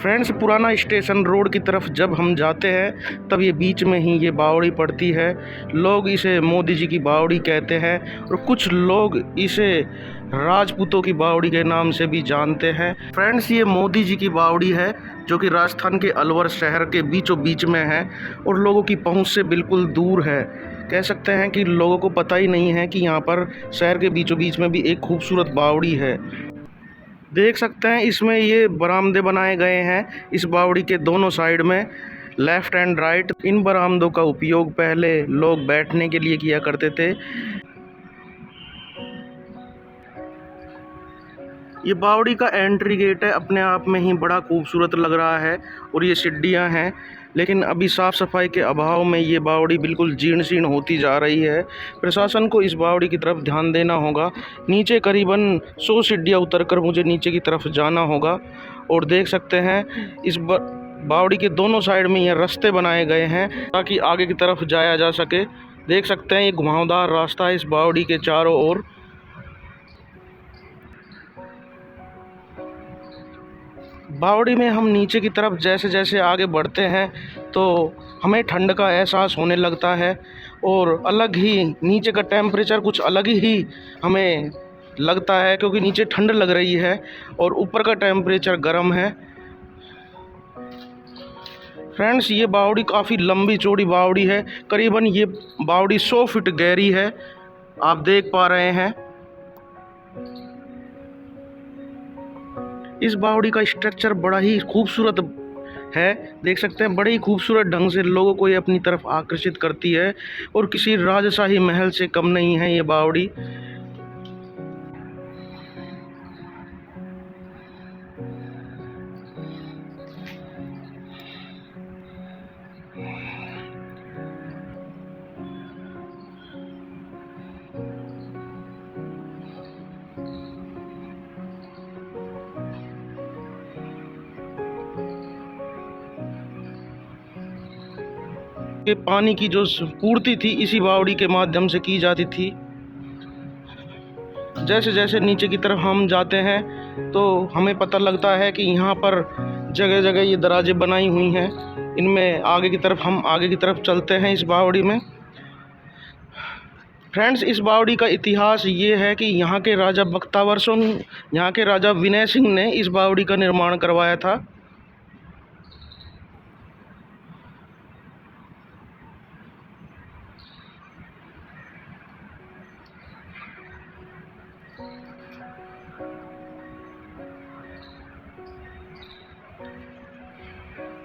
Friends, पुराना station road की तरफ जब हम जाते हैं तब ये बीच में ही ये बावड़ी पड़ती है। लोग इसे मोदी जी की बावड़ी कहते हैं और कुछ लोग इसे राजपूतों की बावड़ी के नाम से भी जानते हैं। फ्रेंड्स, ये मोदी जी की बावड़ी है जो कि राजस्थान के अलवर शहर के बीचों बीच में है और लोगों की पहुंच से बिल्कुल दूर है। कह सकते हैं कि लोगों को पता ही नहीं है कि यहाँ पर शहर के बीचों बीच में भी एक खूबसूरत बावड़ी है। देख सकते हैं इसमें ये बरामदे बनाए गए हैं इस बावड़ी के दोनों साइड में, लेफ़्ट एंड राइट। इन बरामदों का उपयोग पहले लोग बैठने के लिए किया करते थे। ये बावड़ी का एंट्री गेट है, अपने आप में ही बड़ा खूबसूरत लग रहा है और ये सीढ़ियाँ हैं, लेकिन अभी साफ़ सफाई के अभाव में ये बावड़ी बिल्कुल जीर्ण शीर्ण होती जा रही है। प्रशासन को इस बावड़ी की तरफ ध्यान देना होगा। नीचे करीबन 100 सीढ़ियाँ उतरकर मुझे नीचे की तरफ जाना होगा और देख सकते हैं इस बावड़ी के दोनों साइड में ये रास्ते बनाए गए हैं ताकि आगे की तरफ जाया जा सके। देख सकते हैं ये घुमावदार रास्ता है इस बावड़ी के चारों ओर। बावड़ी में हम नीचे की तरफ जैसे जैसे आगे बढ़ते हैं तो हमें ठंड का एहसास होने लगता है और अलग ही नीचे का टेम्परेचर कुछ अलग ही हमें लगता है, क्योंकि नीचे ठंड लग रही है और ऊपर का टेम्परेचर गर्म है। फ्रेंड्स, ये बावड़ी काफ़ी लंबी चौड़ी बावड़ी है। करीबन ये बावड़ी 100 फीट गहरी है, आप देख पा रहे हैं। इस बावड़ी का स्ट्रक्चर बड़ा ही खूबसूरत है, देख सकते हैं बड़े ही खूबसूरत ढंग से लोगों को ये अपनी तरफ आकर्षित करती है और किसी राजशाही महल से कम नहीं है ये बावड़ी। के पानी की जो पूर्ति थी इसी बावड़ी के माध्यम से की जाती थी। जैसे जैसे नीचे की तरफ हम जाते हैं तो हमें पता लगता है कि यहाँ पर जगह जगह ये दराजें बनाई हुई हैं। इनमें आगे की तरफ चलते हैं इस बावड़ी में। फ्रेंड्स, इस बावड़ी का इतिहास ये है कि यहाँ के राजा बख्तावर सिंह, यहाँ के राजा विनय सिंह ने इस बावड़ी का निर्माण करवाया था।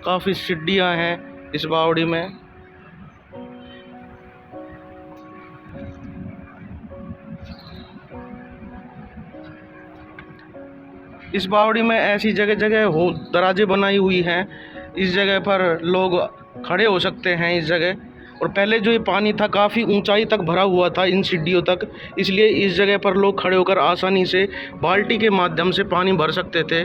काफ़ी सीढ़ियाँ हैं इस बावड़ी में। इस बावड़ी में ऐसी जगह जगह दराजें बनाई हुई हैं। इस जगह पर लोग खड़े हो सकते हैं इस जगह। और पहले जो ये पानी था काफ़ी ऊंचाई तक भरा हुआ था इन सीढ़ियों तक, इसलिए इस जगह पर लोग खड़े होकर आसानी से बाल्टी के माध्यम से पानी भर सकते थे।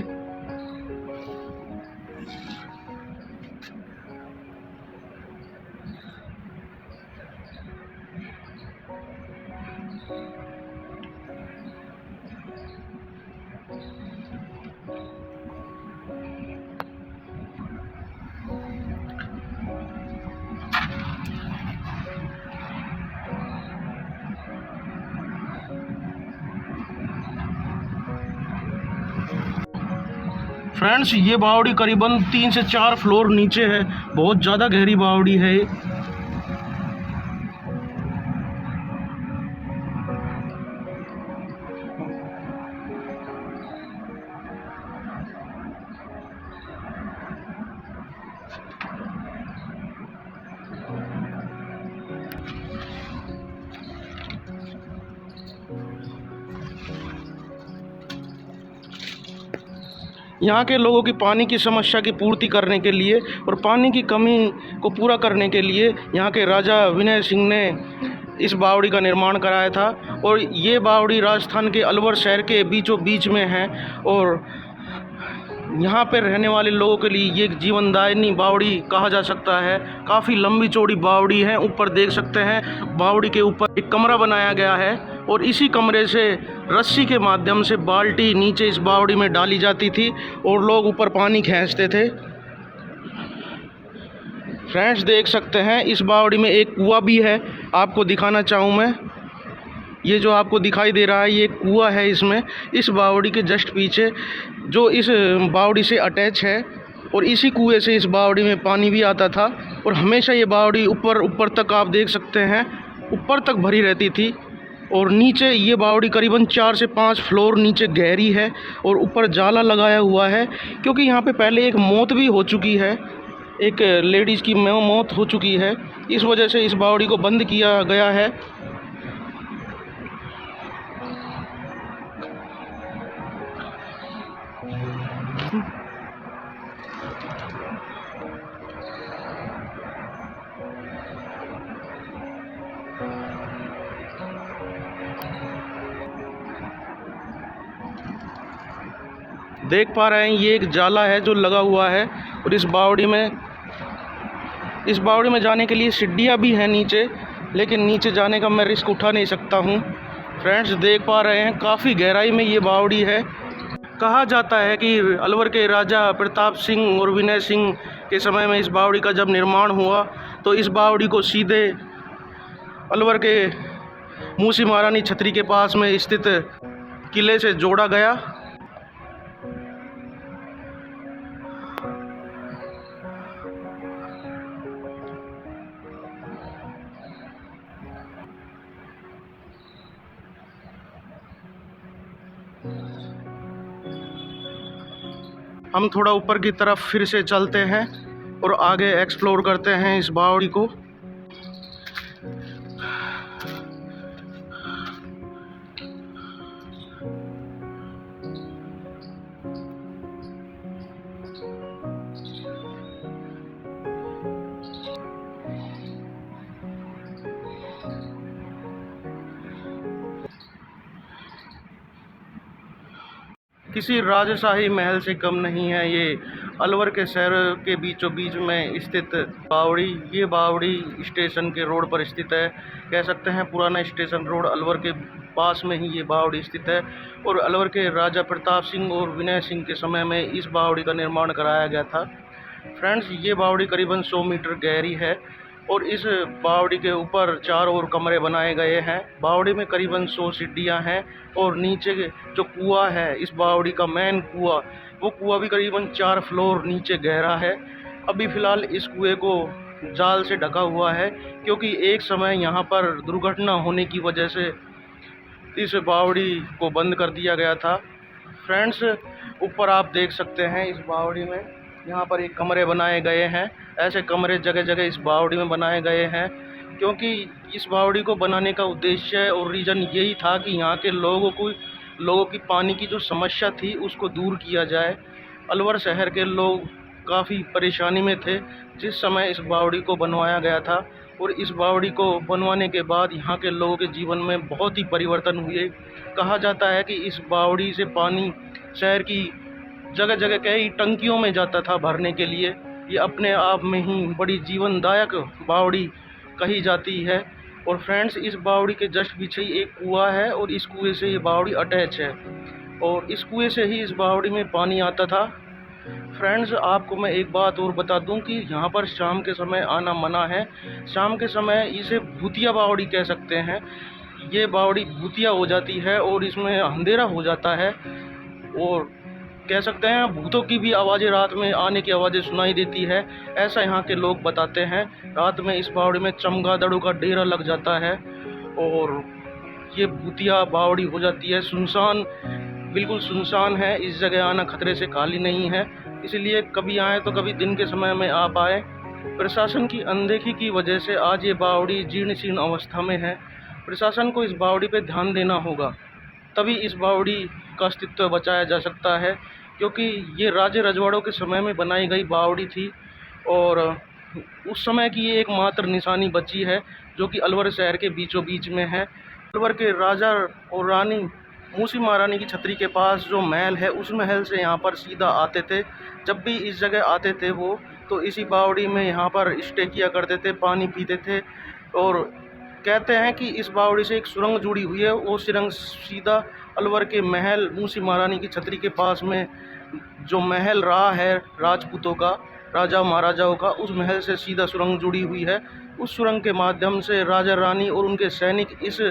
फ्रेंड्स, ये बावड़ी करीबन 3 से 4 फ्लोर नीचे है, बहुत ज़्यादा गहरी बावड़ी है ये। यहाँ के लोगों की पानी की समस्या की पूर्ति करने के लिए और पानी की कमी को पूरा करने के लिए यहाँ के राजा विनय सिंह ने इस बावड़ी का निर्माण कराया था। और ये बावड़ी राजस्थान के अलवर शहर के बीचों बीच में है और यहाँ पर रहने वाले लोगों के लिए ये जीवनदायिनी बावड़ी कहा जा सकता है। काफ़ी लंबी चौड़ी बावड़ी है। ऊपर देख सकते हैं बावड़ी के ऊपर एक कमरा बनाया गया है और इसी कमरे से रस्सी के माध्यम से बाल्टी नीचे इस बावड़ी में डाली जाती थी और लोग ऊपर पानी खींचते थे। फ्रेंड्स देख सकते हैं इस बावड़ी में एक कुआं भी है, आपको दिखाना चाहूँ मैं। ये जो आपको दिखाई दे रहा है ये कुआं है इसमें, इस बावड़ी के जस्ट पीछे, जो इस बावड़ी से अटैच है। और इसी कुएं से इस बावड़ी में पानी भी आता था और हमेशा ये बावड़ी ऊपर तक आप देख सकते हैं ऊपर तक भरी रहती थी। और नीचे ये बावड़ी करीबन 4 से 5 फ्लोर नीचे गहरी है और ऊपर जाला लगाया हुआ है, क्योंकि यहाँ पे पहले एक मौत भी हो चुकी है, एक लेडीज़ की मौत हो चुकी है। इस वजह से इस बावड़ी को बंद किया गया है। देख पा रहे हैं ये एक जाला है जो लगा हुआ है और इस बावड़ी में जाने के लिए सीढ़ियाँ भी हैं नीचे, लेकिन नीचे जाने का मैं रिस्क उठा नहीं सकता हूँ। फ्रेंड्स देख पा रहे हैं काफ़ी गहराई में ये बावड़ी है। कहा जाता है कि अलवर के राजा प्रताप सिंह और विनय सिंह के समय में इस बावड़ी का जब निर्माण हुआ तो इस बावड़ी को सीधे अलवर के मूसी महारानी छतरी के पास में स्थित किले से जोड़ा गया। हम थोड़ा ऊपर की तरफ फिर से चलते हैं और आगे एक्सप्लोर करते हैं इस बावड़ी को। किसी राजशाही महल से कम नहीं है ये अलवर के शहर के बीचों बीच में स्थित बावड़ी। ये बावड़ी स्टेशन के रोड पर स्थित है, कह सकते हैं पुराना स्टेशन रोड अलवर के पास में ही ये बावड़ी स्थित है। और अलवर के राजा प्रताप सिंह और विनय सिंह के समय में इस बावड़ी का निर्माण कराया गया था। फ्रेंड्स ये बावड़ी करीबन 100 मीटर गहरी है और इस बावड़ी के ऊपर 4 और कमरे बनाए गए हैं। बावड़ी में करीबन 100 सीढ़ियाँ हैं और नीचे जो कुआं है इस बावड़ी का मेन कुआं, वो कुआं भी करीबन 4 फ्लोर नीचे गहरा है। अभी फ़िलहाल इस कुएं को जाल से ढका हुआ है, क्योंकि एक समय यहाँ पर दुर्घटना होने की वजह से इस बावड़ी को बंद कर दिया गया था। फ्रेंड्स ऊपर आप देख सकते हैं इस बावड़ी में यहाँ पर एक कमरे बनाए गए हैं। ऐसे कमरे जगह जगह इस बावड़ी में बनाए गए हैं, क्योंकि इस बावड़ी को बनाने का उद्देश्य और रीज़न यही था कि यहाँ के लोगों की पानी की जो समस्या थी उसको दूर किया जाए। अलवर शहर के लोग काफ़ी परेशानी में थे जिस समय इस बावड़ी को बनवाया गया था, और इस बावड़ी को बनवाने के बाद यहाँ के लोगों के जीवन में बहुत ही परिवर्तन हुए। कहा जाता है कि इस बावड़ी से पानी शहर की जगह जगह कई टंकियों में जाता था भरने के लिए। ये अपने आप में ही बड़ी जीवनदायक बावड़ी कही जाती है। और फ्रेंड्स इस बावड़ी के जस्ट पीछे ही एक कुआं है और इस कुएं से ये बावड़ी अटैच है और इस कुएं से ही इस बावड़ी में पानी आता था। फ्रेंड्स आपको मैं एक बात और बता दूं कि यहाँ पर शाम के समय आना मना है। शाम के समय इसे भूतिया बावड़ी कह सकते हैं। ये बावड़ी भूतिया हो जाती है और इसमें अंधेरा हो जाता है और कह सकते हैं भूतों की भी आवाज़ें रात में आने की आवाज़ें सुनाई देती है, ऐसा यहाँ के लोग बताते हैं। रात में इस बावड़ी में चमगादड़ों का डेरा लग जाता है और ये भूतिया बावड़ी हो जाती है। सुनसान, बिल्कुल सुनसान है, इस जगह आना खतरे से खाली नहीं है, इसलिए कभी आए तो कभी दिन के समय में आप आए। प्रशासन की अनदेखी की वजह से आज ये बावड़ी जीर्ण शीर्ण अवस्था में है। प्रशासन को इस बावड़ी पर ध्यान देना होगा, तभी इस बावड़ी का अस्तित्व बचाया जा सकता है, क्योंकि ये राजे रजवाड़ों के समय में बनाई गई बावड़ी थी और उस समय की ये एकमात्र निशानी बची है जो कि अलवर शहर के बीचों बीच में है। अलवर के राजा और रानी मूसी महारानी की छतरी के पास जो महल है उस महल से यहाँ पर सीधा आते थे। जब भी इस जगह आते थे वो तो इसी बावड़ी में यहाँ पर स्टे किया करते थे, पानी पीते थे और कहते हैं कि इस बावड़ी से एक सुरंग जुड़ी हुई है। वो सुरंग सीधा अलवर के महल मूसी महारानी की छतरी के पास में जो महल रहा है राजपूतों का, राजा महाराजाओं का, उस महल से सीधा सुरंग जुड़ी हुई है। उस सुरंग के माध्यम से राजा रानी और उनके सैनिक इस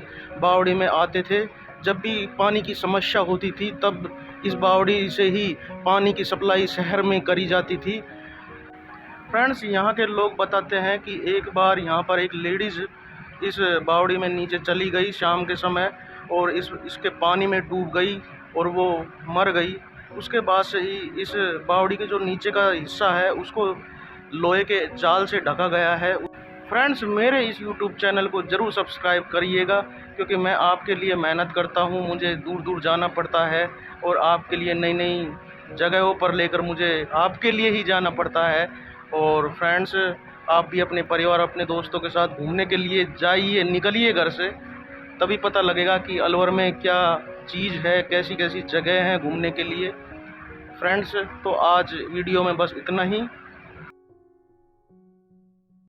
बावड़ी में आते थे। जब भी पानी की समस्या होती थी तब इस बावड़ी से ही पानी की सप्लाई शहर में करी जाती थी। फ्रेंड्स, यहाँ के लोग बताते हैं कि एक बार यहाँ पर एक लेडीज़ इस बावड़ी में नीचे चली गई शाम के समय और इसके पानी में डूब गई और वो मर गई। उसके बाद से ही इस बावड़ी के जो नीचे का हिस्सा है उसको लोहे के जाल से ढका गया है। फ्रेंड्स, मेरे इस यूट्यूब चैनल को ज़रूर सब्सक्राइब करिएगा, क्योंकि मैं आपके लिए मेहनत करता हूँ। मुझे दूर दूर जाना पड़ता है और आपके लिए नई नई जगहों पर लेकर मुझे आपके लिए ही जाना पड़ता है। और फ्रेंड्स, आप भी अपने परिवार, अपने दोस्तों के साथ घूमने के लिए जाइए, निकलिए घर से, तभी पता लगेगा कि अलवर में क्या चीज़ है, कैसी कैसी जगह हैं घूमने के लिए। फ्रेंड्स, तो आज वीडियो में बस इतना ही।